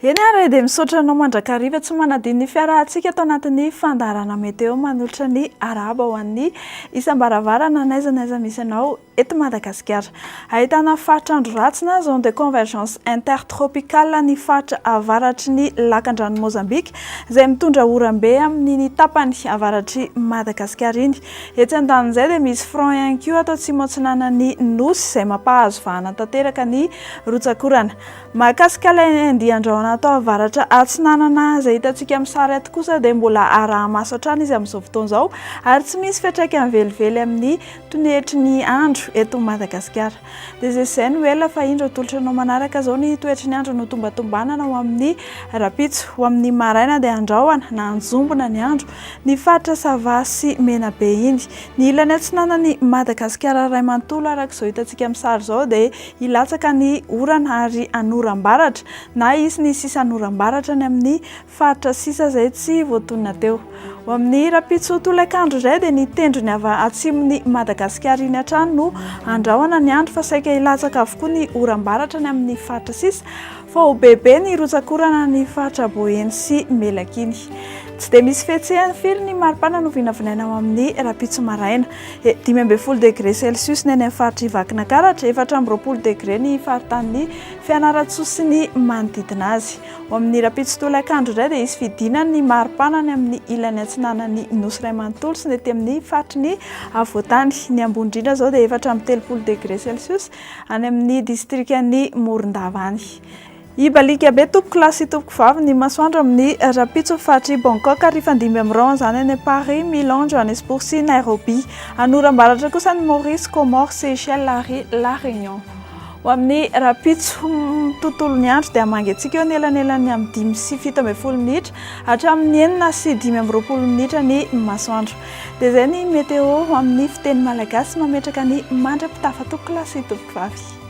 Eny ary dia misaotra anao mandrakariva tsy manadiny ny fiarahantsika atao anatin'ny fandaharana meteo manolotra ny araba ho an'ny isam-baravarana n'aiza n'aiza misy anao eto Madagasikara. Ahitana fatr'andro ratsina zone de convergence intertropicale ny fatra avaratry ny lakan-drano Mozambika izay mitondra oram-be amin'ny tapany avaratry Madagasikara iny. Etsy andanin'izay dia misy front ihany koa atao tsimotsinanan'ny nosy izay mampahazo vahana tanteraka ny rotsakorana. Mahakasika ilay andian-drahona atao avaratra atsinanana izay hitantsika amin'ny sary ato kosa dia mbola araha-maso hatrany izy amin'izao fotoana izao ary tsy misy fiantraikany velively amin'ny toetry ny andro eto Madagasikara. Dia izay no ela fa indro atolotra anao manaraka izao ny toetry ny andro no tombatombanana ho amin'ny rapitso, ho amin'ny maraina dia andrahoana na anjombona ny andro ny faritra Sava sy Menabe iny. Ny ilany atsinanan'ny Madagasikara iray manontolo arak'izao hitantsika amin'ny sary izao dia hilatsaka ny orana ary anoram-baratra na isy ny sisa anoram-baratra ny amin'ny faritra sisa izay tsy voatonona teo. Ho amin'ny rapitso tolakandro izay dia ny tendrony avy atsimon'ny Madagasikara iny hatrany no andrahoana ny andro fa saika hilatsaka avokoa ny oram-baratra ny amin'ny faritra sisa fa ho bebe ny rotsakorana ny faritra Boeny sy Melakiny. Tsy dia misy fihetsehany firy ny maripana no vinavinaina ao amin'ny rapitso maraina. 10 degré celsius ny any amin'ny faritra Ivakinankaratra, 4 degré ny faritanin'ny Fianarantsoa sy ny manodidina azy. Ho amin'ny rapitso tolakandro izay dia isy fidinany ny maripana ny amin'ny ilany atsinanan'ny nosy iray manontolo sy ny ety amin'ny faritry ny avoatany. Ny ambony indrindra izao dia 4 degré celsius any amin'ny distrikan'ny Morondava any. Ibalika be tompoko lahy sy tompoko vavy ny masoandro amin'ny rapitso faritry Bangkok ary 9 zany any Paris, Milan, Johannesburg sy Nairobi. Anoram-baratra kosa ny Maurice, Comores, Seychelles ary La Réunion. Ho amin'ny rapitso tontolon'ny andro dia hamangatsika eo ny elanelan'ny amin'ny 5 sy 17 minitra hatramin'ny 9 sy 20 minitra ny masoandro. Dia izay ny meteo ho amin'ny fiteny malagasy mametraka ny mandra-pitafa tompoko lahy sy tompoko vavy.